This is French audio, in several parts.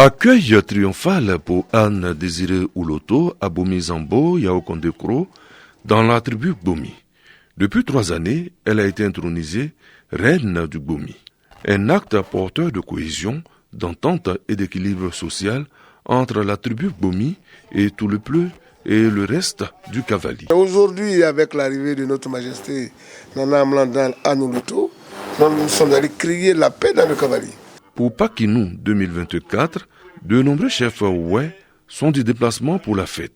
Accueil triomphal pour Anne Désirée Ouloto à Bomi-Zambo, Yaoundé-Kro, dans la tribu Gbomi. Depuis 3 années, elle a été intronisée reine du Gbomi. Un acte porteur de cohésion, d'entente et d'équilibre social entre la tribu Gbomi et tout le peuple et le reste du Cavali. Aujourd'hui, avec l'arrivée de notre majesté Nana Amlandane Anne Ouloto, nous sommes allés crier la paix dans le Cavali. Pour Pakinou 2024, de nombreux chefs Oué sont du déplacement pour la fête.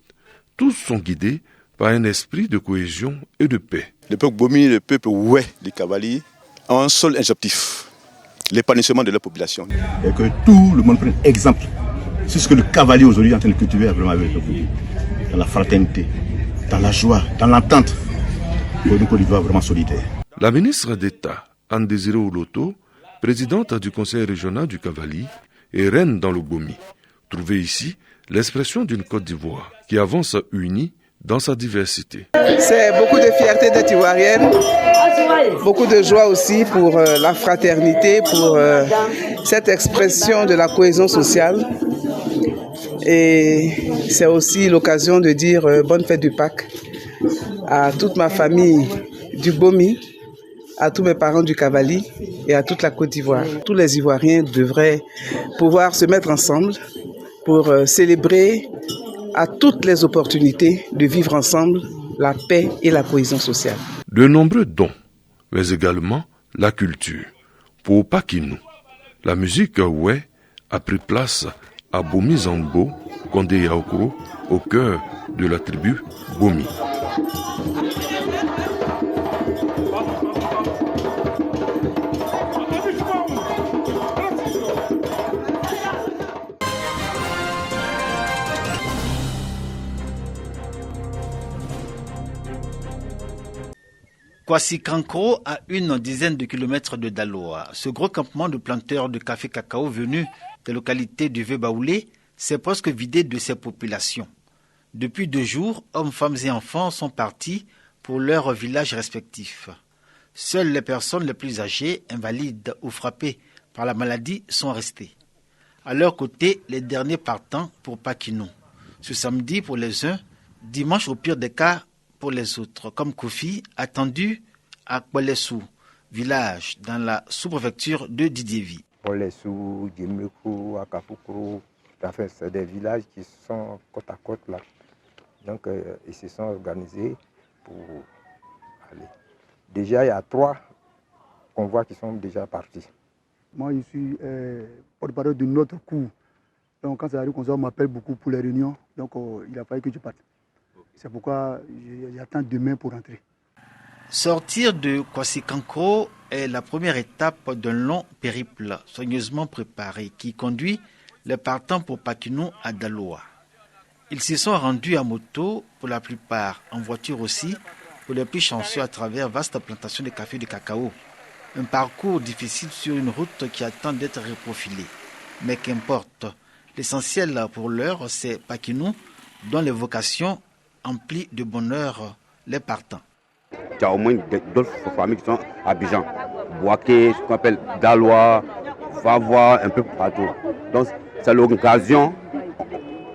Tous sont guidés par un esprit de cohésion et de paix. Le peuple Gbomi, le peuple Oué du Cavali ont un seul objectif, l'épanouissement de leur population. Et que tout le monde prenne exemple. C'est ce que le Cavali aujourd'hui est en train de cultiver vraiment avec le peuple. Dans la fraternité, dans la joie, dans l'entente. Pour une Côte d'Ivoire vraiment solidaire. La ministre d'État, Anne Désirée Ouloto, présidente du conseil régional du Cavali et reine dans le Gbomi, trouvait ici l'expression d'une Côte d'Ivoire qui avance unie dans sa diversité. C'est beaucoup de fierté d'être ivoirienne, beaucoup de joie aussi pour la fraternité, pour cette expression de la cohésion sociale. Et c'est aussi l'occasion de dire bonne fête du Pâques à toute ma famille du Gbomi, à tous mes parents du Cavali et à toute la Côte d'Ivoire. Tous les Ivoiriens devraient pouvoir se mettre ensemble pour célébrer à toutes les opportunités de vivre ensemble la paix et la cohésion sociale. De nombreux dons, mais également la culture. Pour Pakinou, la musique Oué a pris place à Bomi-Zambo, Yaoundé-Kro, au cœur de la tribu Gbomi. Kwasi-Kankro, à une dizaine de kilomètres de Daloa. Ce gros campement de planteurs de café cacao venus des localités du Vieux-Baoulé s'est presque vidé de ses populations. Depuis 2 jours, hommes, femmes et enfants sont partis pour leurs villages respectifs. Seules les personnes les plus âgées, invalides ou frappées par la maladie sont restées. À leur côté, les derniers partants pour Pakinou. Ce samedi pour les uns, dimanche au pire des cas pour les autres, comme Kofi, attendu à Kwalessou, village dans la sous-préfecture de Didievi. Kwalessou, Djemekou, Akafoukou, enfin, c'est des villages qui sont côte à côte là. Donc ils se sont organisés pour aller. Déjà, il y a 3 convois qui sont déjà partis. Moi, je suis porte-parole de notre cours. Donc quand ça arrive comme ça, on m'appelle beaucoup pour les réunions. Donc il a fallu que je parte. C'est pourquoi j'attends demain pour rentrer. Sortir de Kwasi-Kankro est la première étape d'un long périple soigneusement préparé qui conduit les partants pour Pakinou à Daloa. Ils s'y sont rendus à moto, pour la plupart en voiture aussi, pour les plus chanceux à travers vastes plantations de café et de cacao. Un parcours difficile sur une route qui attend d'être reprofilée. Mais qu'importe, l'essentiel pour l'heure, c'est Pakinou, dont les vocations emplies de bonheur les partants. Il y a au moins d'autres familles qui sont à Abidjan, Boaké, ce qu'on appelle Daloa, Vavois, un peu partout. Donc c'est l'occasion,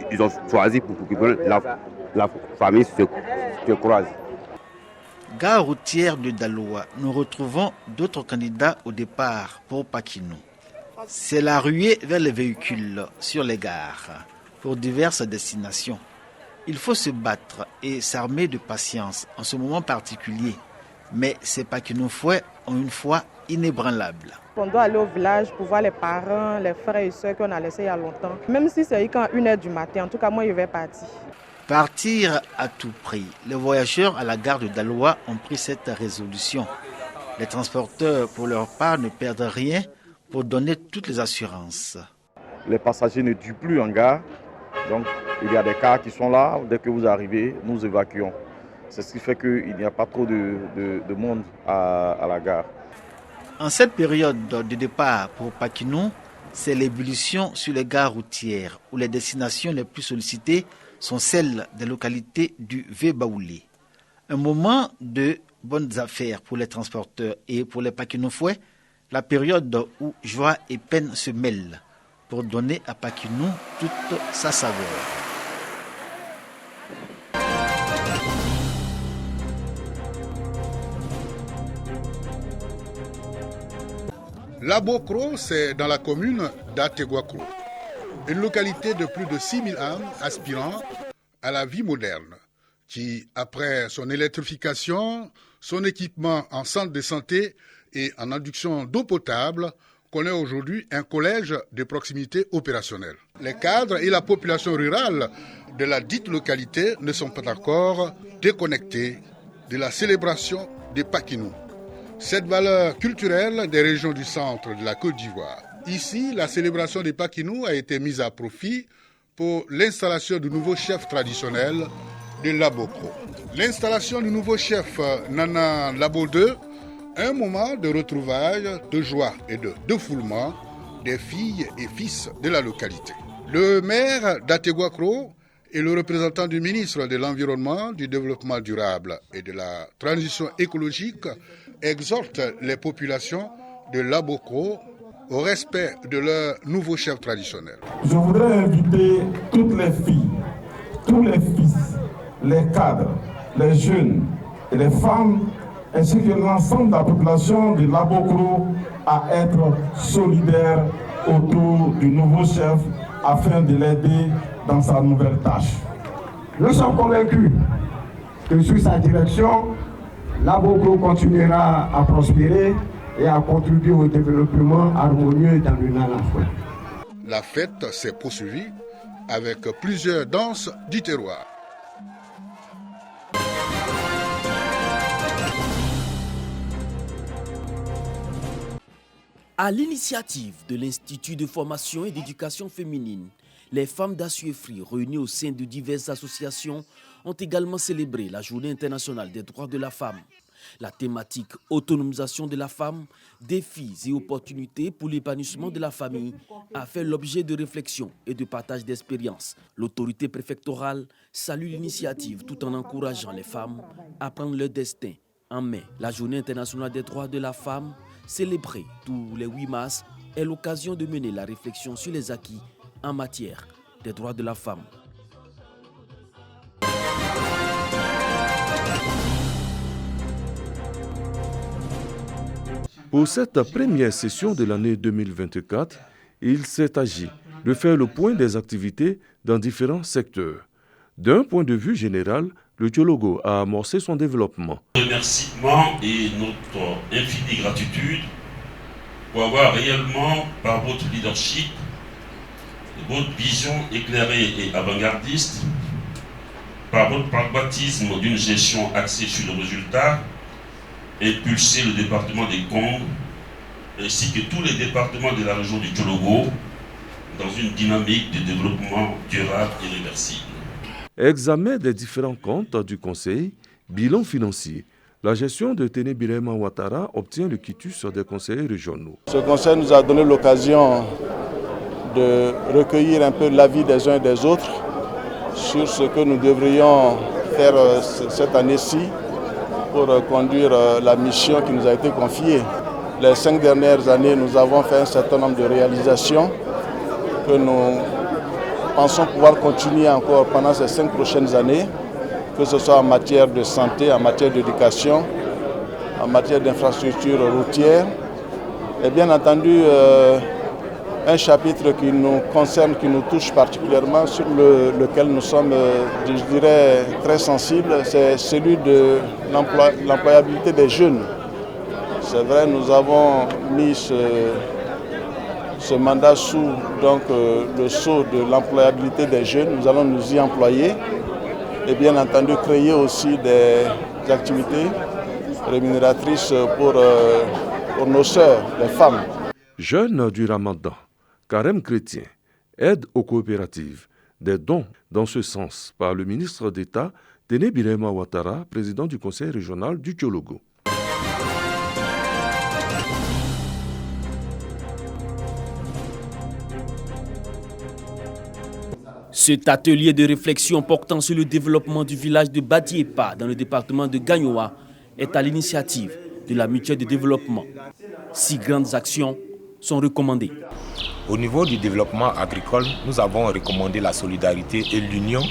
ils ont choisi pour que la famille se croise. Gare routière de Daloa, nous retrouvons d'autres candidats au départ pour Pakinou. C'est la ruée vers les véhicules sur les gares pour diverses destinations. Il faut se battre et s'armer de patience en ce moment particulier. Mais ces Pakinoufois ont une foi inébranlable. On doit aller au village pour voir les parents, les frères et soeurs qu'on a laissés il y a longtemps. Même si c'est quand 1h du matin, en tout cas moi je vais partir. Partir à tout prix. Les voyageurs à la gare de Daloa ont pris cette résolution. Les transporteurs, pour leur part, ne perdent rien pour donner toutes les assurances. Les passagers ne durent plus en gare. Donc, il y a des cars qui sont là. Dès que vous arrivez, nous évacuons. C'est ce qui fait qu'il n'y a pas trop de monde à la gare. En cette période de départ pour Pakinou, c'est l'ébullition sur les gares routières où les destinations les plus sollicitées sont celles des localités du Vieux-Baoulé. Un moment de bonnes affaires pour les transporteurs et pour les Pakinoufois, la période où joie et peine se mêlent, pour donner à Pakinou toute sa saveur. Labokro, c'est dans la commune d'Ateguakro, une localité de plus de 6000 âmes aspirant à la vie moderne, qui, après son électrification, son équipement en centre de santé et en induction d'eau potable, connaît aujourd'hui un collège de proximité opérationnel. Les cadres et la population rurale de la dite localité ne sont pas encore déconnectés de la célébration des Pakinou, cette valeur culturelle des régions du centre de la Côte d'Ivoire. Ici, la célébration des Pakinou a été mise à profit pour l'installation du nouveau chef traditionnel de Labokro. L'installation du nouveau chef Nana Labo II, un moment de retrouvailles, de joie et de défoulement des filles et fils de la localité. Le maire d'Ateguakro et le représentant du ministre de l'Environnement, du Développement durable et de la Transition écologique exhortent les populations de Labokro au respect de leur nouveau chef traditionnel. Je voudrais inviter toutes les filles, tous les fils, les cadres, les jeunes et les femmes, ainsi que l'ensemble de la population de Labokro à être solidaires autour du nouveau chef afin de l'aider dans sa nouvelle tâche. Nous sommes convaincus que sous sa direction, Labokro continuera à prospérer et à contribuer au développement harmonieux dans le Nanafoué. La fête s'est poursuivie avec plusieurs danses du terroir. À l'initiative de l'Institut de formation et d'éducation féminine, les femmes d'Assuéfri réunies au sein de diverses associations ont également célébré la Journée internationale des droits de la femme. La thématique autonomisation de la femme, défis et opportunités pour l'épanouissement de la famille a fait l'objet de réflexions et de partage d'expériences. L'autorité préfectorale salue l'initiative tout en encourageant les femmes à prendre leur destin en main. La Journée internationale des droits de la femme, célébrée tous les 8 mars, est l'occasion de mener la réflexion sur les acquis en matière des droits de la femme. Pour cette première session de l'année 2024, il s'est agi de faire le point des activités dans différents secteurs. D'un point de vue général, le Tchologo a amorcé son développement. Remerciements et notre infinie gratitude pour avoir réellement, par votre leadership, votre vision éclairée et avant-gardiste, par votre pragmatisme d'une gestion axée sur le résultat, impulsé le département des Congo ainsi que tous les départements de la région du Tchologo dans une dynamique de développement durable et réversible. Examen des différents comptes du Conseil, bilan financier. La gestion de Téné Birahima Ouattara obtient le quitus des conseillers régionaux. Ce conseil nous a donné l'occasion de recueillir un peu l'avis des uns et des autres sur ce que nous devrions faire cette année-ci pour conduire la mission qui nous a été confiée. Les 5 dernières années, nous avons fait un certain nombre de réalisations que nous pensons pouvoir continuer encore pendant ces 5 prochaines années, que ce soit en matière de santé, en matière d'éducation, en matière d'infrastructures routières. Et bien entendu, un chapitre qui nous concerne, qui nous touche particulièrement, sur lequel nous sommes, je dirais, très sensibles, c'est celui de l'employabilité des jeunes. C'est vrai, nous avons mis ce mandat sous le sceau de l'employabilité des jeunes. Nous allons nous y employer et bien entendu créer aussi des activités rémunératrices pour nos sœurs, les femmes. Jeûne du Ramadan, carême chrétien, aide aux coopératives, des dons dans ce sens par le ministre d'État Téné Birahima Ouattara, président du conseil régional du Tchologo. Cet atelier de réflexion portant sur le développement du village de Badiepa dans le département de Gagnoa est à l'initiative de la mutuelle de développement. 6 grandes actions sont recommandées. Au niveau du développement agricole, nous avons recommandé la solidarité et l'union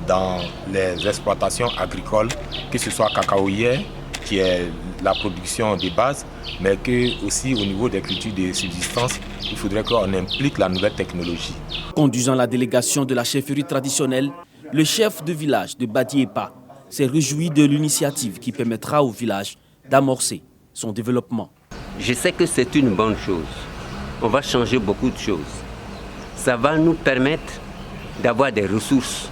dans les exploitations agricoles, que ce soit cacaoyère, qui est la production de base, mais que aussi au niveau des cultures de subsistance, il faudrait qu'on implique la nouvelle technologie. Conduisant la délégation de la chefferie traditionnelle, le chef de village de Badiépa s'est réjoui de l'initiative qui permettra au village d'amorcer son développement. Je sais que c'est une bonne chose. On va changer beaucoup de choses. Ça va nous permettre d'avoir des ressources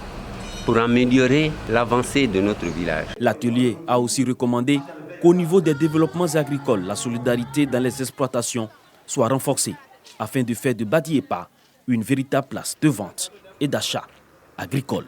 pour améliorer l'avancée de notre village. L'atelier a aussi recommandé qu'au niveau des développements agricoles, la solidarité dans les exploitations soit renforcée afin de faire de Badiépa une véritable place de vente et d'achat agricole.